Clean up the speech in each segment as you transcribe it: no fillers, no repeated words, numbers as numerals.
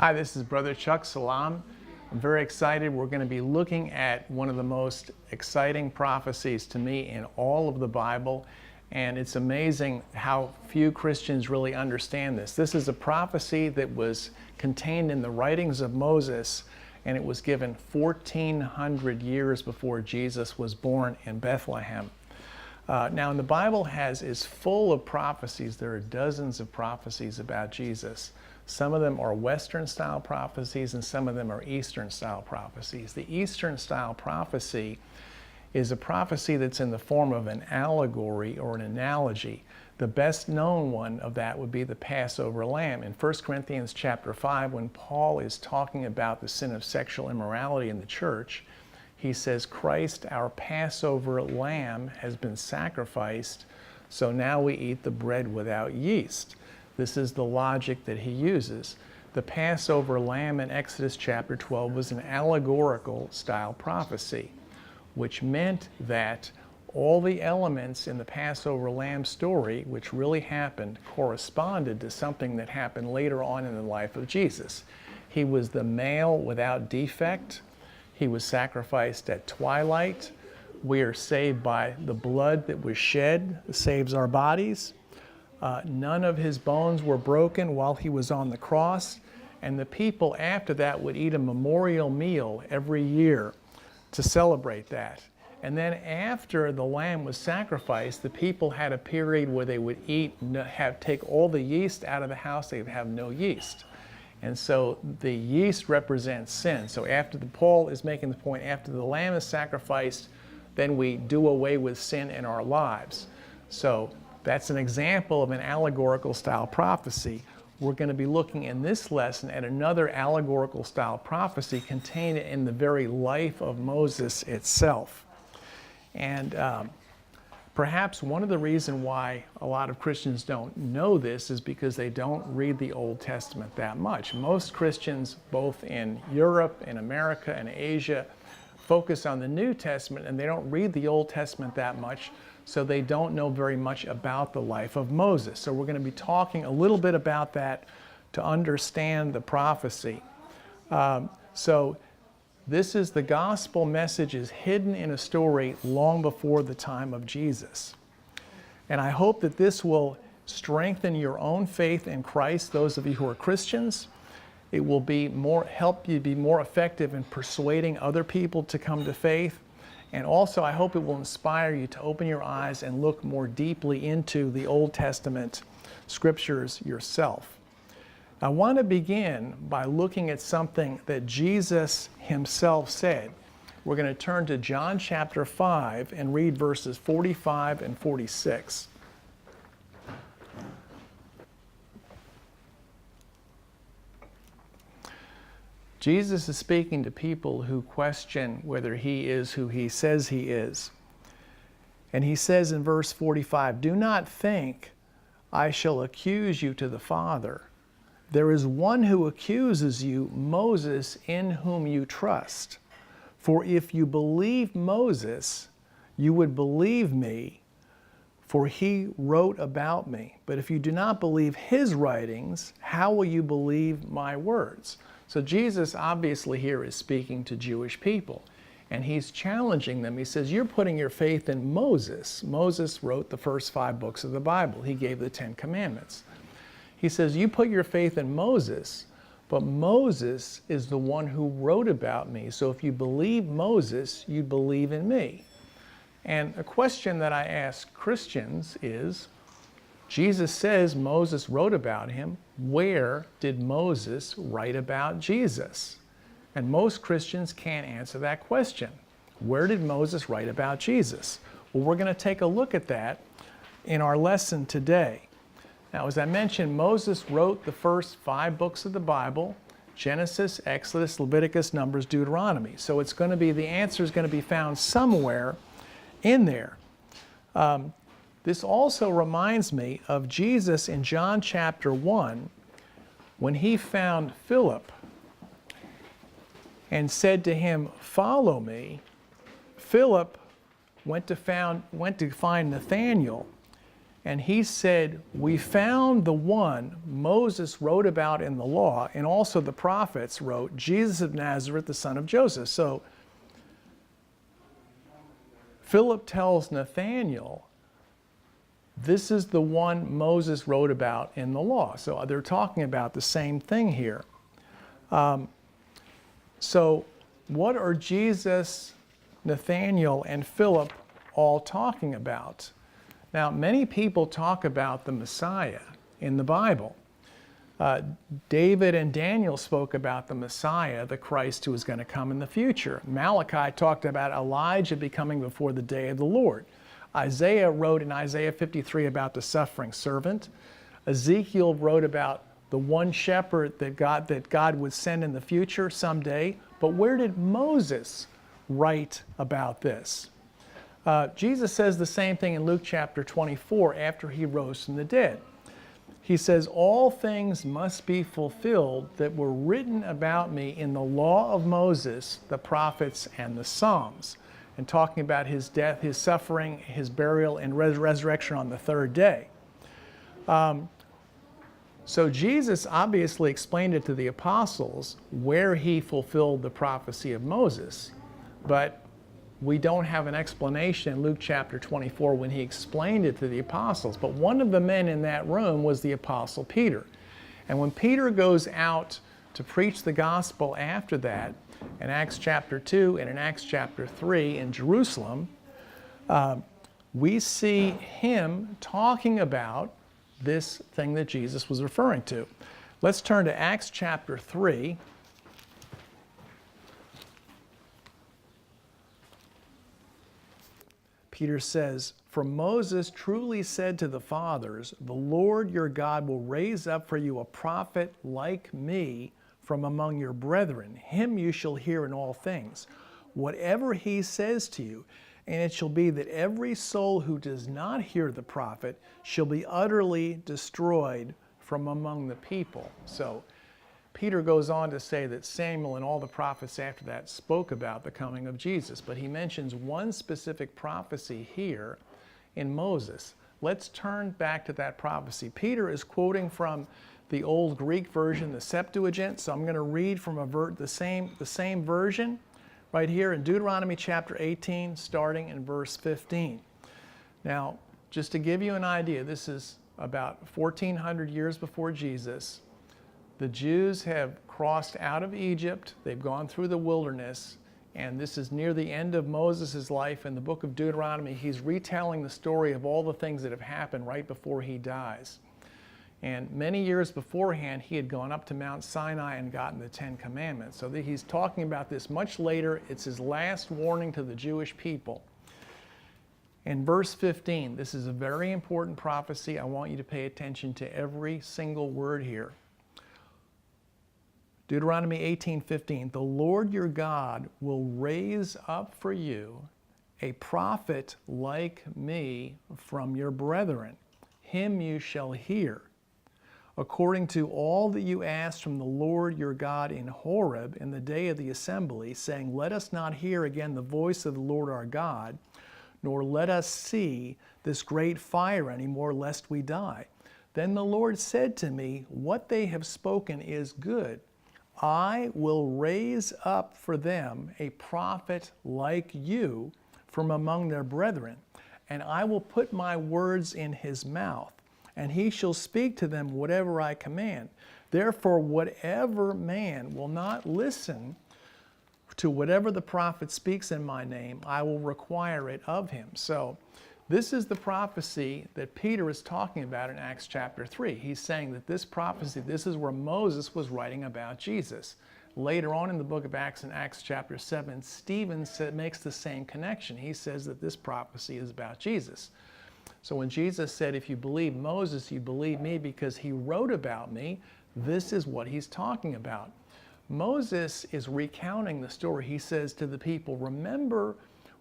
Hi, this is Brother Chuck Salam. I'm very excited. We're going to be looking at one of the most exciting prophecies to me in all of the Bible, and it's amazing how few Christians really understand this. This is a prophecy that was contained in the writings of Moses, and it was given 1,400 years before Jesus was born in Bethlehem. Now, the Bible is full of prophecies. There are dozens of prophecies about Jesus. Some of them are Western-style prophecies, and some of them are Eastern-style prophecies. The Eastern-style prophecy is a prophecy that's in the form of an allegory or an analogy. The best known one of that would be the Passover lamb. In 1 Corinthians chapter 5, when Paul is talking about the sin of sexual immorality in the church, he says, Christ, our Passover lamb, has been sacrificed, so now we eat the bread without yeast. This is the logic that he uses. The Passover lamb in Exodus chapter 12 was an allegorical style prophecy, which meant that all the elements in the Passover lamb story, which really happened, corresponded to something that happened later on in the life of Jesus. He was the male without defect. He was sacrificed at twilight. We are saved by the blood that was shed, that saves our bodies. None of his bones were broken while he was on the cross, and the people after that would eat a memorial meal every year to celebrate that. And then after the lamb was sacrificed, the people had a period where they would take all the yeast out of the house. They would have no yeast. And so the yeast represents sin. So Paul is making the point, after the lamb is sacrificed, then we do away with sin in our lives. So that's an example of an allegorical style prophecy. We're going to be looking in this lesson at another allegorical style prophecy contained in the very life of Moses itself. And perhaps one of the reasons why a lot of Christians don't know this is because they don't read the Old Testament that much. Most Christians, both in Europe, in America, and Asia, focus on the New Testament, and they don't read the Old Testament that much, so they don't know very much about the life of Moses. So we're going to be talking a little bit about that to understand the prophecy. So this is the gospel message is hidden in a story long before the time of Jesus. And I hope that this will strengthen your own faith in Christ, those of you who are Christians. It will help you be more effective in persuading other people to come to faith. And also, I hope it will inspire you to open your eyes and look more deeply into the Old Testament scriptures yourself. I want to begin by looking at something that Jesus himself said. We're going to turn to John chapter 5 and read verses 45 and 46. Jesus is speaking to people who question whether he is who he says he is. And he says in verse 45, "Do not think I shall accuse you to the Father. There is one who accuses you, Moses, in whom you trust. For if you believe Moses, you would believe me, for he wrote about me. But if you do not believe his writings, how will you believe my words?" So Jesus obviously here is speaking to Jewish people, and he's challenging them. He says, you're putting your faith in Moses. Moses wrote the first 5 books of the Bible. He gave the 10 Commandments. He says, you put your faith in Moses, but Moses is the one who wrote about me. So if you believe Moses, you believe in me. And a question that I ask Christians is, Jesus says Moses wrote about him. Where did Moses write about Jesus? And most Christians can't answer that question. Where did Moses write about Jesus? Well, we're going to take a look at that in our lesson today. Now, as I mentioned, Moses wrote the first 5 books of the Bible: Genesis, Exodus, Leviticus, Numbers, Deuteronomy. So it's going to be, the answer is going to be found somewhere in there. This also reminds me of Jesus in John chapter 1, when he found Philip and said to him, "Follow me." Philip went to find Nathanael, And he said, we found the one Moses wrote about in the law, and also the prophets wrote, Jesus of Nazareth, the son of Joseph. So Philip tells Nathanael, this is the one Moses wrote about in the law. So they're talking about the same thing here. So what are Jesus, Nathanael, and Philip all talking about? Now, many people talk about the Messiah in the Bible. David and Daniel spoke about the Messiah, the Christ who was going to come in the future. Malachi talked about Elijah becoming before the day of the Lord. Isaiah wrote in Isaiah 53 about the suffering servant. Ezekiel wrote about the one shepherd that God would send in the future someday. But where did Moses write about this? Jesus says the same thing in Luke chapter 24 after he rose from the dead. He says, all things must be fulfilled that were written about me in the law of Moses, the prophets, and the Psalms. And talking about his death, his suffering, his burial, and resurrection on the third day. So Jesus obviously explained it to the apostles where he fulfilled the prophecy of Moses. But we don't have an explanation in Luke chapter 24 when he explained it to the apostles. But one of the men in that room was the apostle Peter. And when Peter goes out to preach the gospel after that, in Acts chapter 2 and in Acts chapter 3 in Jerusalem, we see him talking about this thing that Jesus was referring to. Let's turn to Acts chapter 3. Peter says, for Moses truly said to the fathers, the Lord your God will raise up for you a prophet like me from among your brethren. Him you shall hear in all things, whatever he says to you. And it shall be that every soul who does not hear the prophet shall be utterly destroyed from among the people. So Peter goes on to say that Samuel and all the prophets after that spoke about the coming of Jesus. But he mentions one specific prophecy here in Moses. Let's turn back to that prophecy. Peter is quoting from the old Greek version, the Septuagint. So I'm going to read from the same version right here in Deuteronomy chapter 18, starting in verse 15. Now, just to give you an idea, this is about 1,400 years before Jesus. The Jews have crossed out of Egypt. They've gone through the wilderness. And this is near the end of Moses' life. In the book of Deuteronomy, he's retelling the story of all the things that have happened right before he dies. And many years beforehand, he had gone up to Mount Sinai and gotten the Ten Commandments. So he's talking about this much later. It's his last warning to the Jewish people. In verse 15, this is a very important prophecy. I want you to pay attention to every single word here. Deuteronomy 18:15, the Lord your God will raise up for you a prophet like me from your brethren. Him you shall hear, according to all that you asked from the Lord your God in Horeb in the day of the assembly, saying, let us not hear again the voice of the Lord our God, nor let us see this great fire any more, lest we die. Then the Lord said to me, what they have spoken is good. I will raise up for them a prophet like you from among their brethren, and I will put my words in his mouth, and he shall speak to them whatever I command. Therefore, whatever man will not listen to whatever the prophet speaks in my name, I will require it of him. So this is the prophecy that Peter is talking about in Acts chapter 3. He's saying that this prophecy, this is where Moses was writing about Jesus. Later on in the book of Acts, in Acts chapter 7, Stephen makes the same connection. He says that this prophecy is about Jesus. So when Jesus said, if you believe Moses, you believe me because he wrote about me, this is what he's talking about. Moses is recounting the story. He says to the people, remember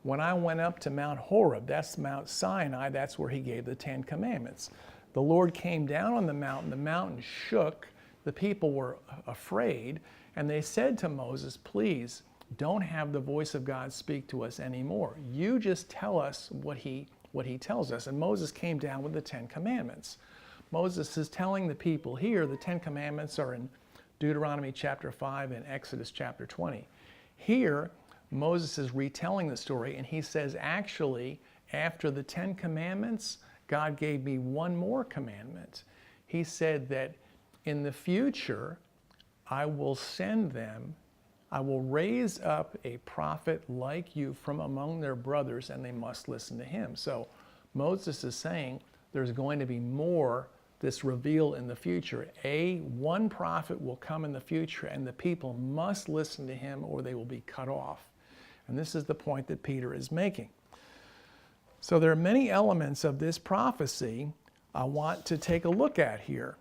when I went up to Mount Horeb, that's Mount Sinai, that's where he gave the Ten Commandments. The Lord came down on the mountain shook, the people were afraid, and they said to Moses, please don't have the voice of God speak to us anymore. You just tell us what he what he tells us. And Moses came down with the 10 Commandments. Moses is telling the people here, the 10 Commandments are in Deuteronomy chapter 5 and Exodus chapter 20. Here, Moses is retelling the story, and he says, actually, after the 10 Commandments, God gave me one more commandment. He said that in the future, I will send them, I will raise up a prophet like you from among their brothers, and they must listen to him. So Moses is saying there's going to be more that's revealed in the future. One prophet will come in the future, and the people must listen to him or they will be cut off. And this is the point that Peter is making. So there are many elements of this prophecy I want to take a look at here.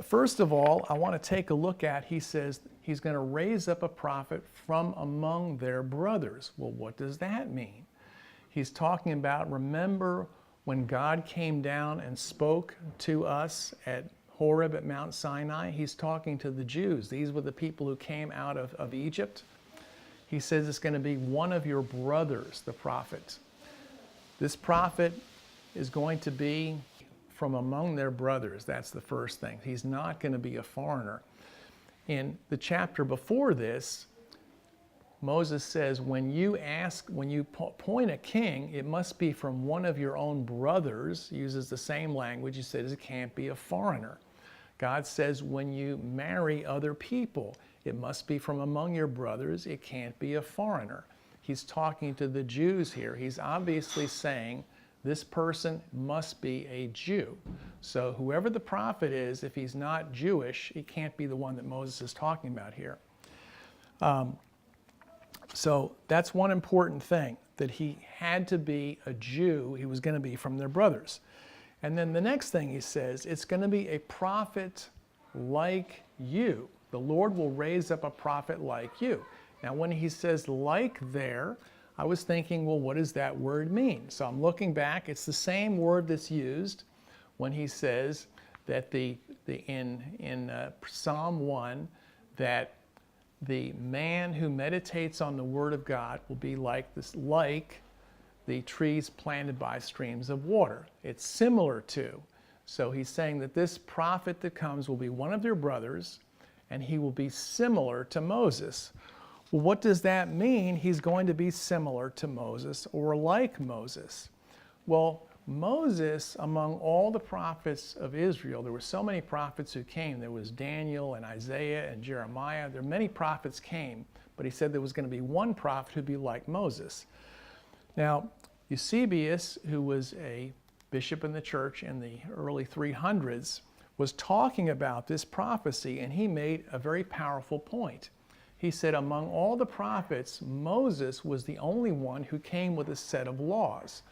First of all, I want to take a look at, he says, he's going to raise up a prophet from among their brothers. Well, what does that mean? He's talking about, remember when God came down and spoke to us at Horeb at Mount Sinai? He's talking to the Jews. These were the people who came out of Egypt. He says it's going to be one of your brothers, the prophet. This prophet is going to be from among their brothers. That's the first thing. He's not going to be a foreigner. In the chapter before this, Moses says, when you appoint a king, it must be from one of your own brothers. He uses the same language. He says it can't be a foreigner. God says when you marry other people, it must be from among your brothers. It can't be a foreigner. He's talking to the Jews here. He's obviously saying this person must be a Jew. So whoever the prophet is, if he's not Jewish, he can't be the one that Moses is talking about here. So that's one important thing, that he had to be a Jew. He was going to be from their brothers. And then the next thing he says, it's going to be a prophet like you. The Lord will raise up a prophet like you. Now, when he says like there, I was thinking, well, what does that word mean? So I'm looking back. It's the same word that's used when he says that in Psalm 1 that the man who meditates on the word of God will be like the trees planted by streams of water. It's similar to. So he's saying that this prophet that comes will be one of their brothers, and he will be similar to Moses. Well, what does that mean? He's going to be similar to Moses or like Moses. Well, Moses, among all the prophets of Israel, there were so many prophets who came. There was Daniel and Isaiah and Jeremiah. There many prophets came, but he said there was going to be one prophet who'd be like Moses. Now, Eusebius, who was a bishop in the church in the early 300s, was talking about this prophecy, and he made a very powerful point. He said, among all the prophets, Moses was the only one who came with a set of laws.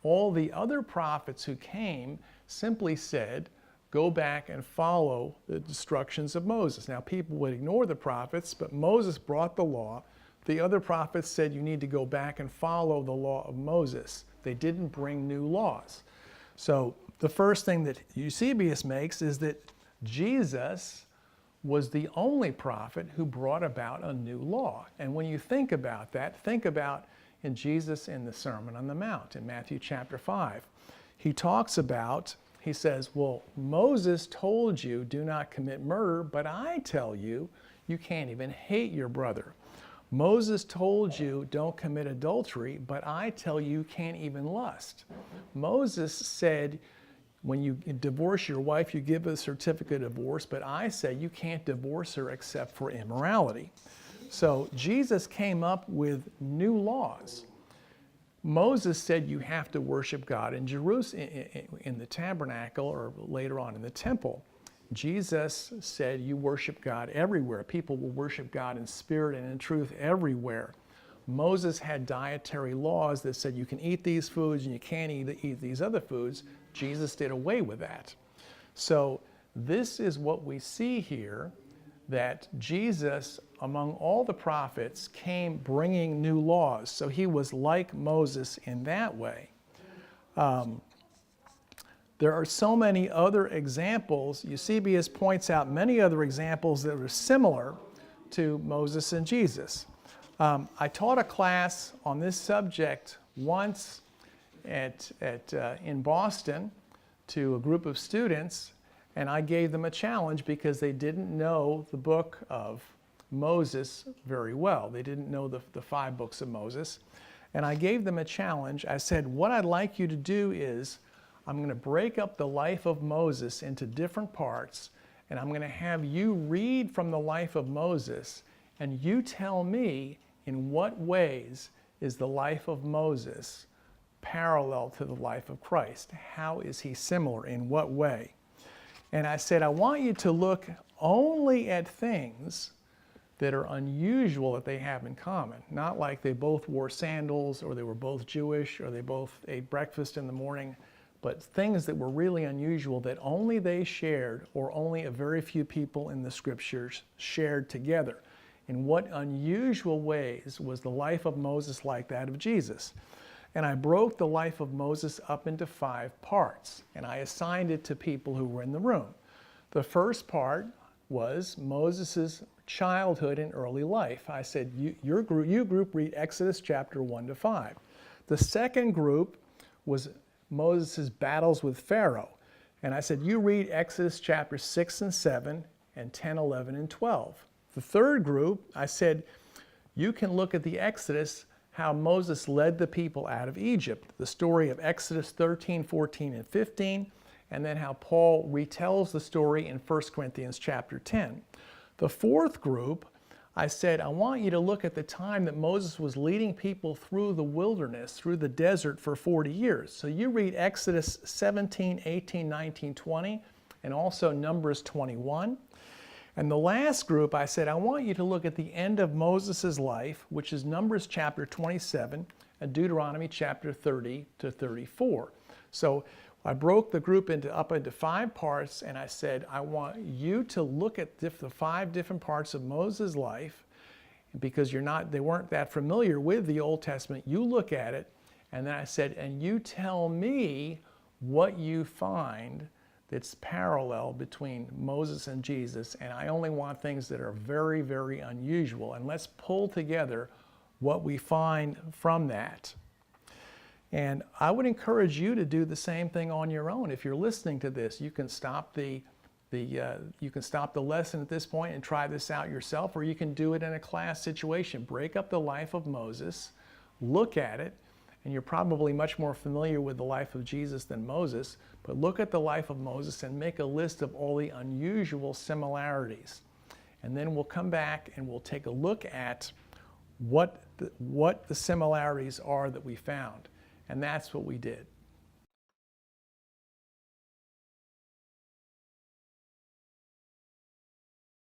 All the other prophets who came simply said, go back and follow the instructions of Moses. Now, people would ignore the prophets, but Moses brought the law. The other prophets said you need to go back and follow the law of Moses. They didn't bring new laws. So the first thing that Eusebius makes is that Jesus was the only prophet who brought about a new law. And when you think about that, think about in Jesus in the Sermon on the Mount in Matthew chapter 5. He talks about, he says, well, Moses told you do not commit murder, but I tell you, you can't even hate your brother. Moses told you don't commit adultery, but I tell you can't even lust. Moses said when you divorce your wife, you give a certificate of divorce, but I say you can't divorce her except for immorality. So Jesus came up with new laws. Moses said you have to worship God in Jerusalem, in the tabernacle, or later on in the temple. Jesus said you worship God everywhere. People will worship God in spirit and in truth everywhere. Moses had dietary laws that said you can eat these foods and you can't eat these other foods. Jesus did away with that. So this is what we see here, that Jesus, among all the prophets, came bringing new laws. So he was like Moses in that way. There are so many other examples. Eusebius points out many other examples that are similar to Moses and Jesus. I taught a class on this subject once in Boston to a group of students, and I gave them a challenge because they didn't know the book of Moses very well. They didn't know the 5 books of Moses. And I gave them a challenge. I said, what I'd like you to do is, I'm going to break up the life of Moses into different parts, and I'm going to have you read from the life of Moses, and you tell me in what ways is the life of Moses parallel to the life of Christ? How is he similar? In what way? And I said, I want you to look only at things that are unusual that they have in common. Not like they both wore sandals, or they were both Jewish, or they both ate breakfast in the morning, but things that were really unusual that only they shared, or only a very few people in the scriptures shared together. In what unusual ways was the life of Moses like that of Jesus? And I broke the life of Moses up into 5 parts, and I assigned it to people who were in the room. The first part was Moses' childhood and early life. I said, you group read Exodus chapter 1 to 5. The second group was Moses' battles with Pharaoh. And I said, you read Exodus chapter 6 and 7 and 10, 11, and 12. The third group, I said, you can look at the Exodus, how Moses led the people out of Egypt, the story of Exodus 13, 14, and 15, and then how Paul retells the story in 1 Corinthians chapter 10. The fourth group, I said, I want you to look at the time that Moses was leading people through the wilderness, through the desert for 40 years. So you read Exodus 17, 18, 19, 20, and also Numbers 21. And the last group, I said, I want you to look at the end of Moses' life, which is Numbers chapter 27 and Deuteronomy chapter 30 to 34. So I broke the group up into 5 parts, and I said, I want you to look at the 5 different parts of Moses' life, because they weren't that familiar with the Old Testament. You look at it, and then I said, and you tell me what you find that's parallel between Moses and Jesus, and I only want things that are very, very unusual, and let's pull together what we find from that. And I would encourage you to do the same thing on your own. If you're listening to this, you can stop the lesson at this point and try this out yourself, or you can do it in a class situation. Break up the life of Moses, look at it, and you're probably much more familiar with the life of Jesus than Moses, but look at the life of Moses and make a list of all the unusual similarities. And then we'll come back and we'll take a look at what the similarities are that we found. And that's what we did.